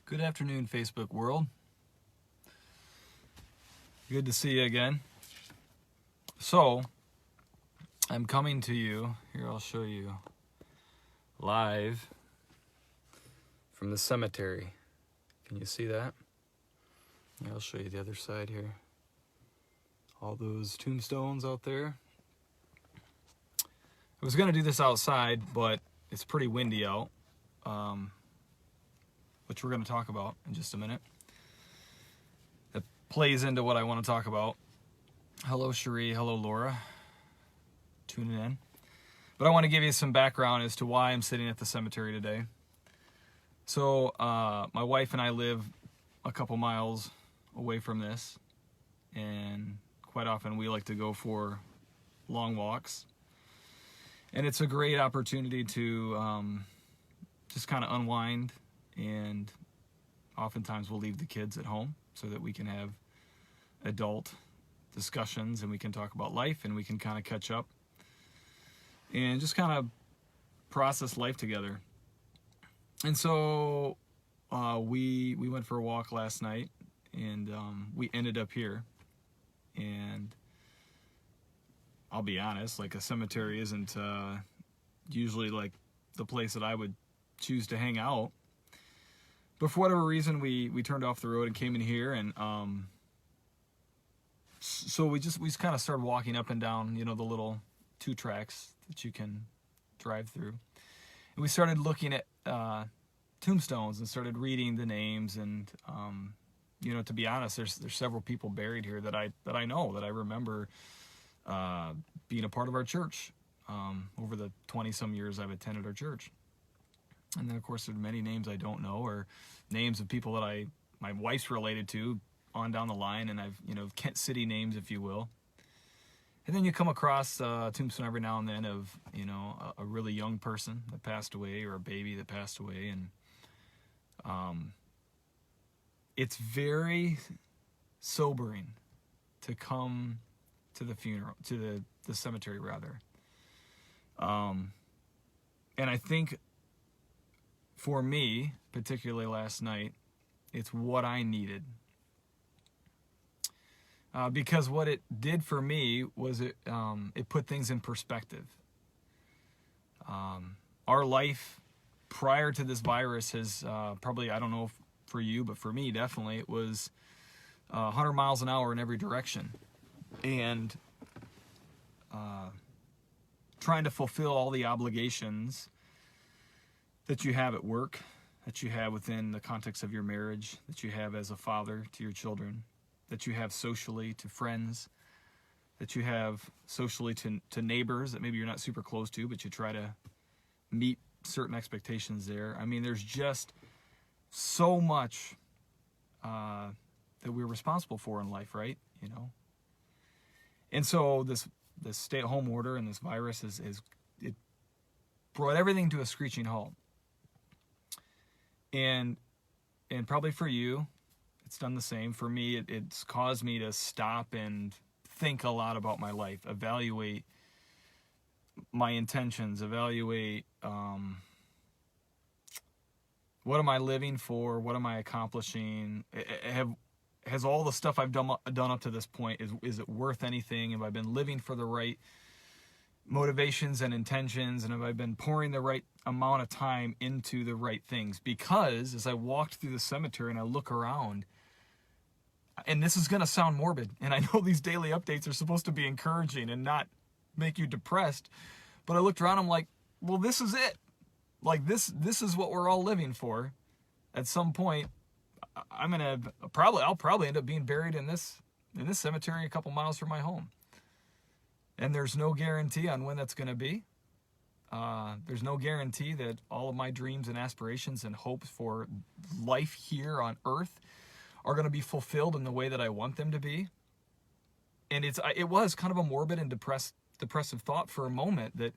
Good afternoon, Facebook world. Good to see you again. So, I'm coming to you, here I'll show you, live from the cemetery. Can you see that? Yeah, I'll show you the other side here. All those tombstones out there. I was going to do this outside, but it's pretty windy out, which we're going to talk about in just a minute. That plays into what I want to talk about. Hello, Cherie. Hello, Laura. Tuning in. But I want to give you some background as to why I'm sitting at the cemetery today. So, my wife and I live a couple miles away from this, and quite often we like to go for long walks. And it's a great opportunity to just kind of unwind, and oftentimes we'll leave the kids at home so that we can have adult discussions and we can talk about life and we can kind of catch up and just kind of process life together. And so we went for a walk last night, and we ended up here. And I'll be honest, like, a cemetery isn't usually like the place that I would choose to hang out. But for whatever reason, we turned off the road and came in here, and so we just kind of started walking up and down, you know, the little 2 tracks that you can drive through. And we started looking at tombstones and started reading the names, and you know, to be honest, there's several people buried here that I know, that I remember being a part of our church over the 20-some years I've attended our church. And then, of course, there are many names I don't know, or names of people that my wife's related to on down the line, and I've, you know, Kent City names, if you will. And then you come across a tombstone every now and then of, you know, a really young person that passed away, or a baby that passed away, and it's very sobering to come to the funeral, to the cemetery rather. And I think for me, particularly last night, it's what I needed. Because what it did for me was it put things in perspective. Our life prior to this virus has probably, I don't know if for you, but for me, definitely, it was 100 miles an hour in every direction. And trying to fulfill all the obligations that you have at work, that you have within the context of your marriage, that you have as a father to your children, that you have socially to friends, that you have socially to neighbors that maybe you're not super close to, but you try to meet certain expectations there. I mean, there's just so much that we're responsible for in life, right? You know? And so this stay-at-home order and this virus it brought everything to a screeching halt. And probably for you, it's done the same. For me, it's caused me to stop and think a lot about my life, evaluate my intentions, evaluate what am I living for, what am I accomplishing, has all the stuff I've done up to this point, is it worth anything? Have I been living for the right motivations and intentions, and have I been pouring the right amount of time into the right things? Because as I walked through the cemetery and I look around, and this is going to sound morbid, and I know these daily updates are supposed to be encouraging and not make you depressed, but I looked around, I'm like, well, this is it. Like, this is what we're all living for. At some point, I'll probably end up being buried in this cemetery a couple miles from my home. And there's no guarantee on when that's going to be. There's no guarantee that all of my dreams and aspirations and hopes for life here on earth are going to be fulfilled in the way that I want them to be. And it was kind of a morbid and depressive thought for a moment that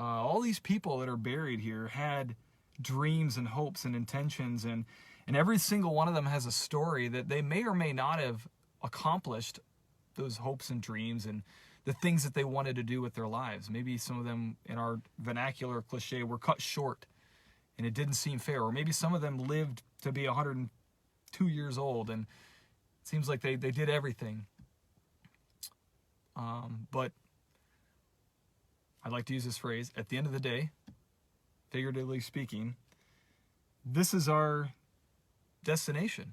all these people that are buried here had dreams and hopes and intentions, and every single one of them has a story that they may or may not have accomplished those hopes and dreams and the things that they wanted to do with their lives. Maybe some of them, in our vernacular cliche, were cut short and it didn't seem fair. Or maybe some of them lived to be 102 years old, and it seems like they did everything. But I like to use this phrase, at the end of the day, figuratively speaking, this is our destination.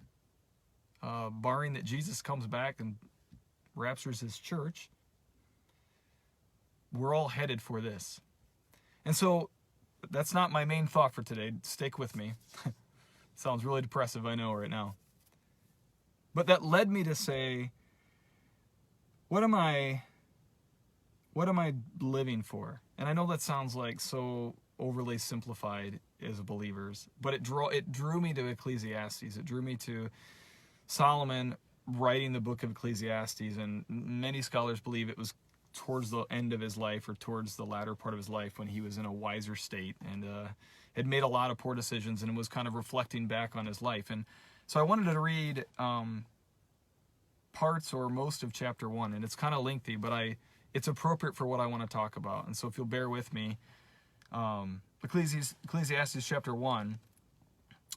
Barring that Jesus comes back and raptures his church, we're all headed for this. And so that's not my main thought for today. Stick with me. Sounds really depressive, I know, right now. But that led me to say, what am I living for? And I know that sounds like so overly simplified as believers, but it drew me to Ecclesiastes. It drew me to Solomon writing the book of Ecclesiastes, and many scholars believe it was towards the end of his life, or towards the latter part of his life, when he was in a wiser state and had made a lot of poor decisions and was kind of reflecting back on his life. And so I wanted to read parts or most of chapter 1, and it's kind of lengthy, but it's appropriate for what I want to talk about. And so if you'll bear with me, Ecclesiastes chapter 1,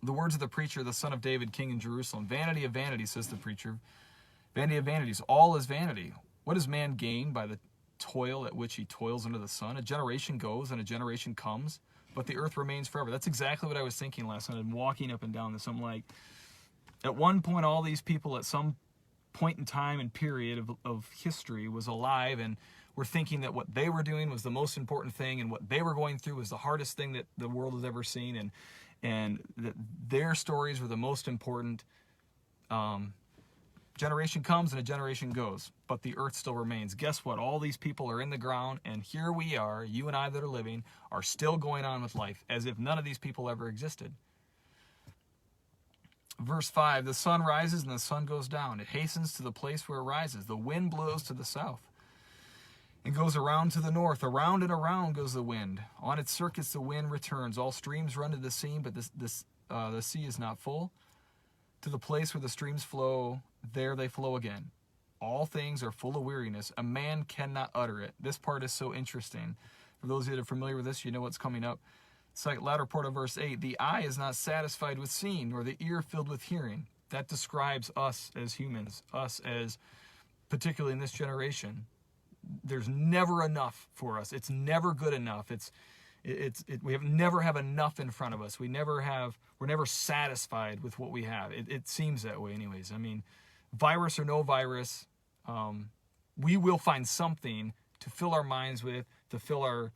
the words of the preacher, the son of David, king in Jerusalem. Vanity of vanities, says the preacher. Vanity of vanities, all is vanity. What does man gain by the toil at which he toils under the sun? A generation goes and a generation comes, but the earth remains forever. That's exactly what I was thinking last night. I'm walking up and down this. I'm like, at one point, all these people at some point in time and period of history was alive, and were thinking that what they were doing was the most important thing, and what they were going through was the hardest thing that the world has ever seen, and that their stories were the most important. Generation comes and a generation goes, but the earth still remains. Guess what? All these people are in the ground, and here we are, you and I that are living, are still going on with life, as if none of these people ever existed. Verse 5, the sun rises and the sun goes down. It hastens to the place where it rises. The wind blows to the south and goes around to the north. Around and around goes the wind. On its circuits the wind returns. All streams run to the sea, but the sea is not full. To the place where the streams flow, there they flow again. All things are full of weariness. A man cannot utter it. This part is so interesting. For those of you that are familiar with this, you know what's coming up. Latter part of verse 8, the eye is not satisfied with seeing, nor the ear filled with hearing. That describes us as humans, us as, particularly in this generation. There's never enough for us. It's never good enough. We never have enough in front of us. We're never satisfied with what we have. It seems that way anyways. I mean, virus or no virus, we will find something to fill our minds with, to fill our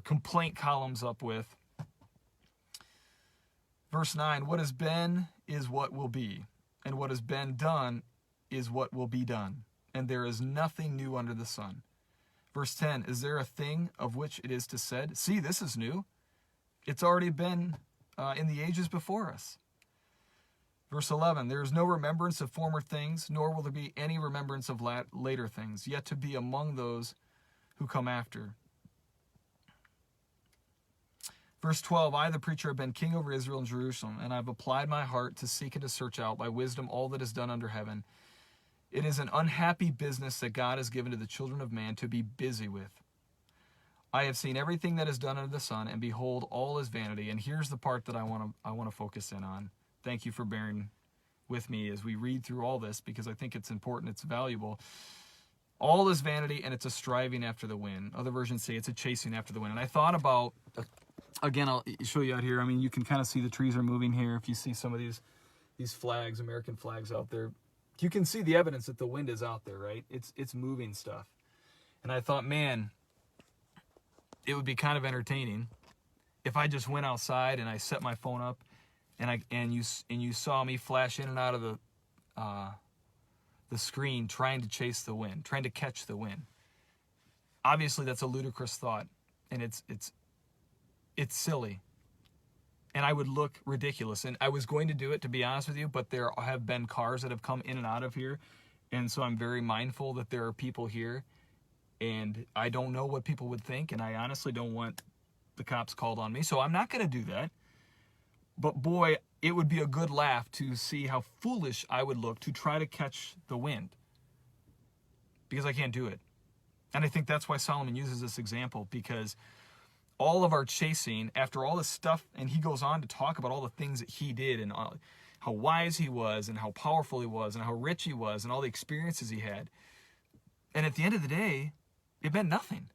complaint columns up with. Verse 9, what has been is what will be, and what has been done is what will be done, and there is nothing new under the sun. Verse 10, is there a thing of which it is to said, see, this is new? It's already been in the ages before us. Verse 11, there is no remembrance of former things, nor will there be any remembrance of later things, yet to be among those who come after. Verse 12, I, the preacher, have been king over Israel and Jerusalem, and I have applied my heart to seek and to search out by wisdom all that is done under heaven. It is an unhappy business that God has given to the children of man to be busy with. I have seen everything that is done under the sun, and behold, all is vanity. And here's the part that I want to focus in on. Thank you for bearing with me as we read through all this, because I think it's important, it's valuable. All is vanity, and it's a striving after the wind. Other versions say it's a chasing after the wind. And I thought about, again, I'll show you out here. I mean, you can kind of see the trees are moving here. If you see some of these flags, American flags out there, you can see the evidence that the wind is out there, right? It's moving stuff. And I thought, man, it would be kind of entertaining if I just went outside and I set my phone up and you saw me flash in and out of the screen trying to chase the wind, trying to catch the wind. Obviously, that's a ludicrous thought, and it's silly. And I would look ridiculous. And I was going to do it, to be honest with you, but there have been cars that have come in and out of here. And so I'm very mindful that there are people here. And I don't know what people would think. And I honestly don't want the cops called on me. So I'm not going to do that. But boy, it would be a good laugh to see how foolish I would look to try to catch the wind. Because I can't do it. And I think that's why Solomon uses this example. Because all of our chasing after all this stuff, and he goes on to talk about all the things that he did and how wise he was and how powerful he was and how rich he was and all the experiences he had. And at the end of the day, it meant nothing.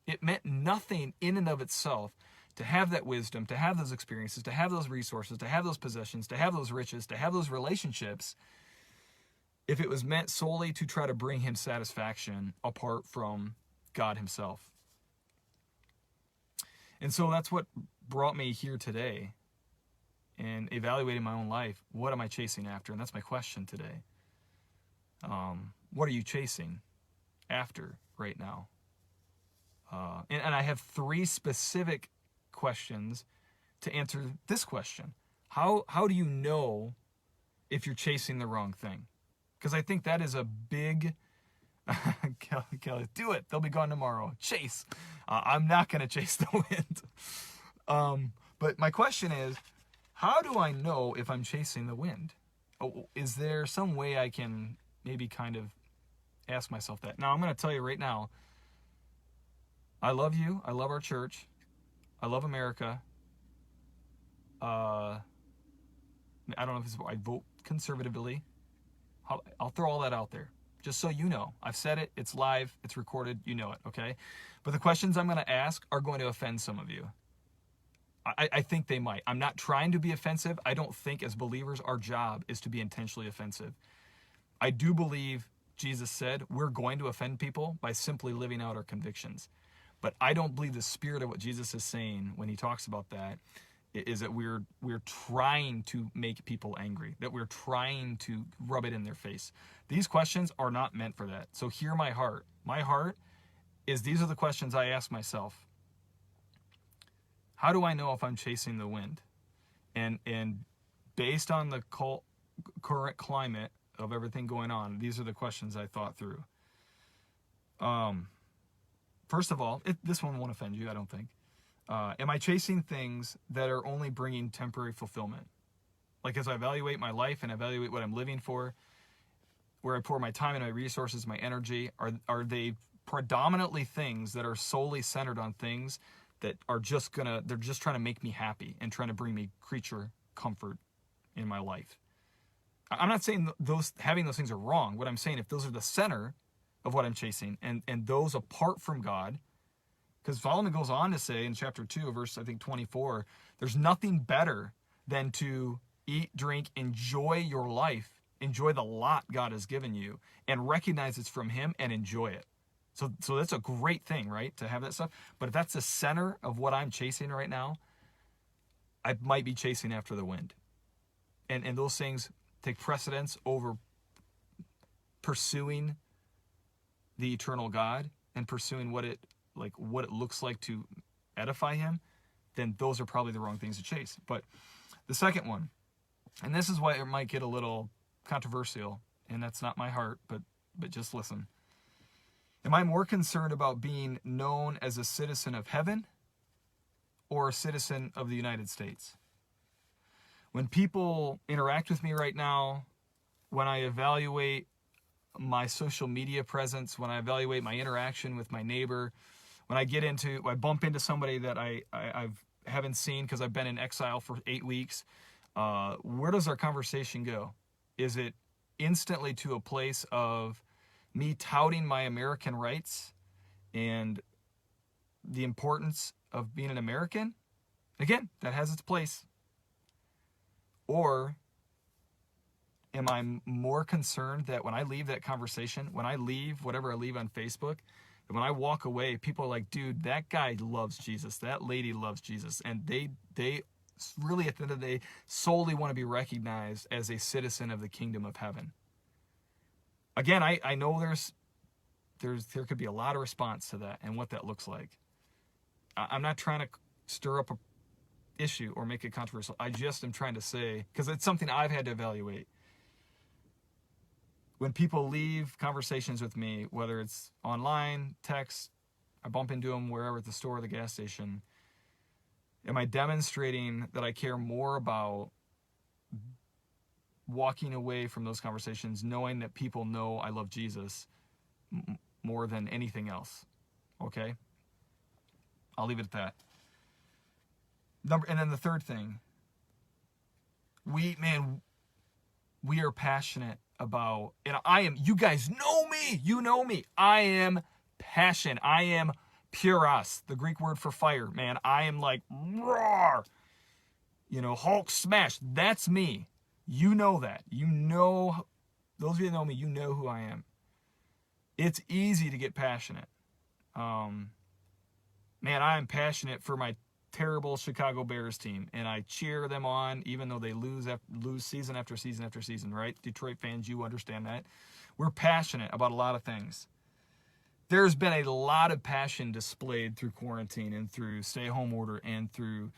It meant nothing in and of itself to have that wisdom, to have those experiences, to have those resources, to have those possessions, to have those riches, to have those relationships, if it was meant solely to try to bring him satisfaction apart from God himself. And so that's what brought me here today and evaluating my own life. What am I chasing after? And that's my question today. What are you chasing after right now? And I have 3 specific questions to answer this question. How do you know if you're chasing the wrong thing? Because I think that is a big... Kelly, do it. They'll be gone tomorrow. Chase. I'm not going to chase the wind. But my question is, how do I know if I'm chasing the wind? Is there some way I can maybe kind of ask myself that? Now, I'm going to tell you right now, I love you. I love our church. I love America. I don't know if I vote conservatively. I'll throw all that out there. Just so you know. I've said it. It's live. It's recorded. You know it, okay? But the questions I'm going to ask are going to offend some of you. I think they might. I'm not trying to be offensive. I don't think as believers our job is to be intentionally offensive. I do believe Jesus said we're going to offend people by simply living out our convictions. But I don't believe the spirit of what Jesus is saying when he talks about that is that we're trying to make people angry, that we're trying to rub it in their face. These questions are not meant for that. So hear my heart. My heart is these are the questions I ask myself. How do I know if I'm chasing the wind? And based on the current climate of everything going on, these are the questions I thought through. First of all, this one won't offend you, I don't think. Am I chasing things that are only bringing temporary fulfillment? Like as I evaluate my life and evaluate what I'm living for, where I pour my time and my resources, my energy, are they predominantly things that are solely centered on things that are they're just trying to make me happy and trying to bring me creature comfort in my life? I'm not saying having those things are wrong. What I'm saying, if those are the center of what I'm chasing and those apart from God, because Solomon goes on to say in chapter 2, verse, I think, 24, there's nothing better than to eat, drink, enjoy your life, enjoy the lot God has given you, and recognize it's from him and enjoy it. So that's a great thing, right, to have that stuff. But if that's the center of what I'm chasing right now, I might be chasing after the wind. And those things take precedence over pursuing the eternal God and pursuing what it looks like to edify him, then those are probably the wrong things to chase. But the second one, and this is why it might get a little controversial, and that's not my heart, but just listen. Am I more concerned about being known as a citizen of heaven or a citizen of the United States? When people interact with me right now, when I evaluate my social media presence, when I evaluate my interaction with my neighbor, when I bump into somebody that I haven't seen because I've been in exile for 8 weeks, where does our conversation go? Is it instantly to a place of me touting my American rights and the importance of being an American? Again, that has its place. Or am I more concerned that when I leave that conversation, when I leave whatever I leave on Facebook, and when I walk away, people are like, dude, that guy loves Jesus. That lady loves Jesus. And they really, at the end of the day, solely want to be recognized as a citizen of the kingdom of heaven. Again, I know there could be a lot of response to that and what that looks like. I'm not trying to stir up a issue or make it controversial. I just am trying to say, because it's something I've had to evaluate. When people leave conversations with me, whether it's online, text, I bump into them wherever, at the store or the gas station, am I demonstrating that I care more about walking away from those conversations knowing that people know I love Jesus more than anything else? Okay? I'll leave it at that. And then the third thing, we are passionate about, and you guys know me, you know me. I am passion. I am puros, the Greek word for fire, man. I am like, roar, Hulk smash. That's me. You know that. You know, those of you that know me, you know who I am. It's easy to get passionate. Man, I am passionate for my terrible Chicago Bears team, and I cheer them on even though they lose season after season after season, right? Detroit fans, you understand that. We're passionate about a lot of things. There's been a lot of passion displayed through quarantine and through stay-home order and through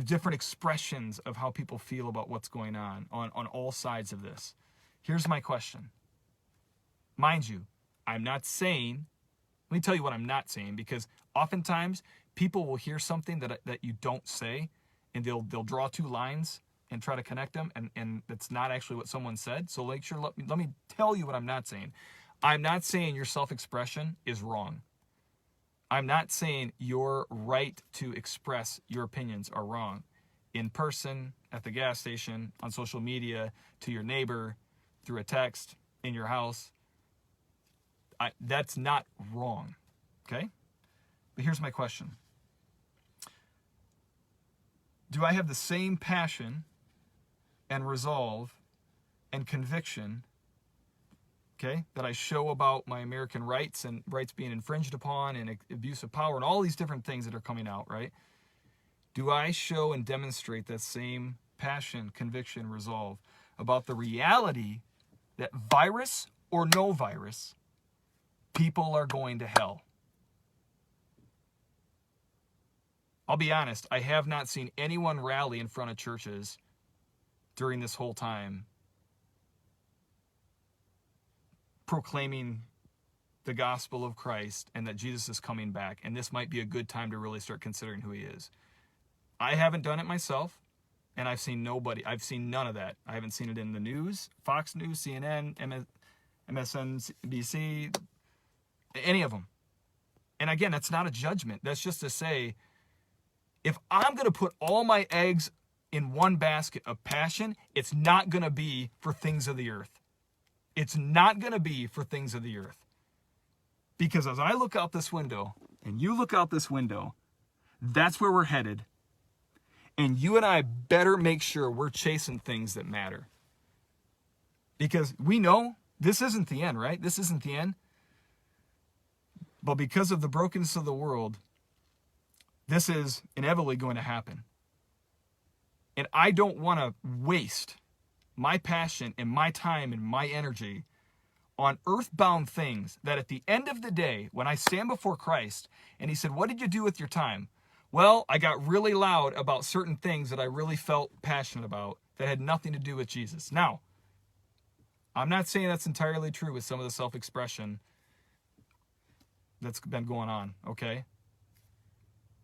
different expressions of how people feel about what's going on all sides of this. Here's my question. Mind you, I'm not saying, let me tell you what I'm not saying, because oftentimes people will hear something that you don't say, and they'll draw two lines and try to connect them, and that's not actually what someone said. So let me tell you what I'm not saying. I'm not saying your self-expression is wrong. I'm not saying your right to express your opinions are wrong. In person, at the gas station, on social media, to your neighbor, through a text, in your house. That's not wrong, okay? But here's my question. Do I have the same passion and resolve and conviction, okay, that I show about my American rights and rights being infringed upon and abuse of power and all these different things that are coming out, right? Do I show and demonstrate that same passion, conviction, resolve about the reality that virus or no virus, people are going to hell? I'll be honest, I have not seen anyone rally in front of churches during this whole time proclaiming the gospel of Christ and that Jesus is coming back, and this might be a good time to really start considering who he is. I haven't done it myself, and I've seen none of that. I haven't seen it in the news, Fox News, CNN, MSNBC, any of them. And again, that's not a judgment. That's just to say, if I'm going to put all my eggs in one basket of passion, it's not going to be for things of the earth. It's not going to be for things of the earth. Because as I look out this window, and you look out this window, that's where we're headed. And you and I better make sure we're chasing things that matter. Because we know this isn't the end, right? This isn't the end. But because of the brokenness of the world, this is inevitably going to happen. And I don't want to waste my passion and my time and my energy on earthbound things that at the end of the day, when I stand before Christ and he said, what did you do with your time? Well, I got really loud about certain things that I really felt passionate about that had nothing to do with Jesus. Now, I'm not saying that's entirely true with some of the self-expression that's been going on, okay?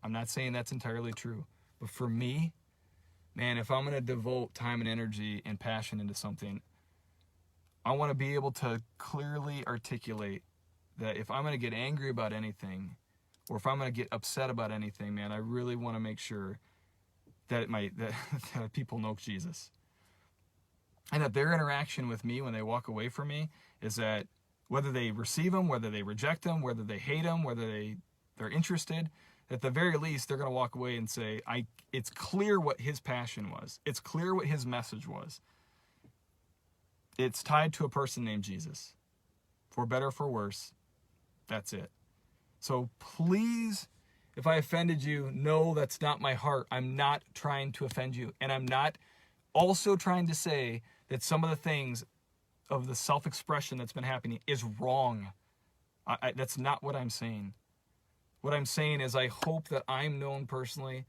I'm not saying that's entirely true. But for me, man, if I'm going to devote time and energy and passion into something, I want to be able to clearly articulate that if I'm going to get angry about anything, or if I'm going to get upset about anything, man, I really want to make sure that that people know Jesus. And that their interaction with me when they walk away from me is that whether they receive him, whether they reject him, whether they hate him, whether they're interested, at the very least, they're going to walk away and say, it's clear what his passion was. It's clear what his message was. It's tied to a person named Jesus. For better or for worse, that's it. So please, if I offended you, no, that's not my heart. I'm not trying to offend you. And I'm not also trying to say that some of the things of the self-expression that's been happening is wrong. That's not what I'm saying. What I'm saying is I hope that I'm known personally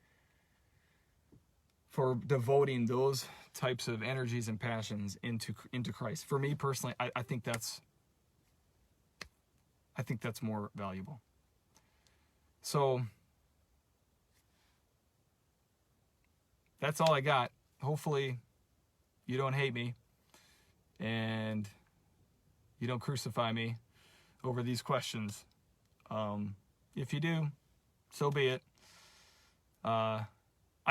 for devoting those types of energies and passions into Christ. For me personally, I think that's more valuable. So that's all I got. Hopefully you don't hate me and you don't crucify me over these questions. If you do, so be it. I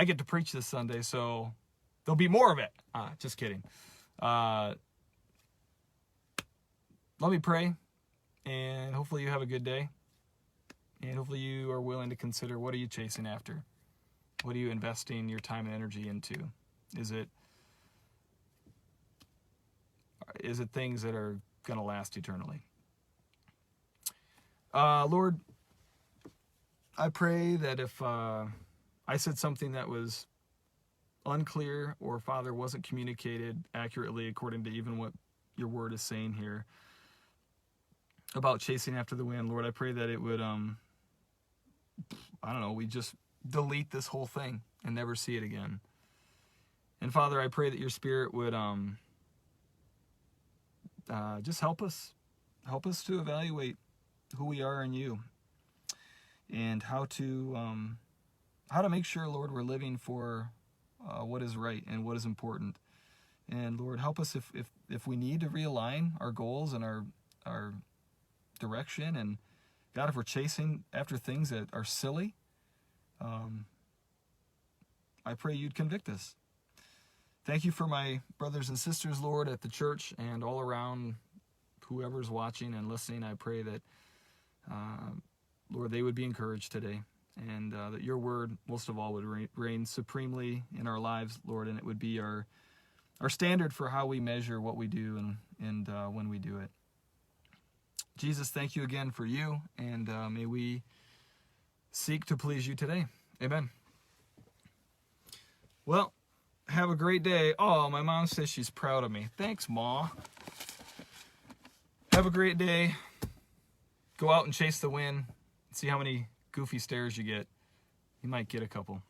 get to preach this Sunday, so there'll be more of it. Just kidding. Let me pray, and hopefully you have a good day. And hopefully you are willing to consider, what are you chasing after? What are you investing your time and energy into? Is it things that are going to last eternally? Lord, I pray that if I said something that was unclear, or, Father, wasn't communicated accurately according to even what your word is saying here about chasing after the wind, Lord, I pray that it would, we just delete this whole thing and never see it again. And Father, I pray that your Spirit would just help us to evaluate who we are in you, and how to make sure, Lord, we're living for what is right and what is important. And Lord, help us if we need to realign our goals and our direction. And God, if we're chasing after things that are silly, I pray you'd convict us. Thank you for my brothers and sisters, Lord, at the church and all around, whoever's watching and listening. I pray that, Lord, they would be encouraged today, and that your word, most of all, would reign supremely in our lives, Lord, and it would be our standard for how we measure what we do and when we do it. Jesus, thank you again for you, and may we seek to please you today. Amen. Well, have a great day. Oh, my mom says she's proud of me. Thanks, Ma. Have a great day. Go out and chase the wind. See how many goofy stares you get. You might get a couple.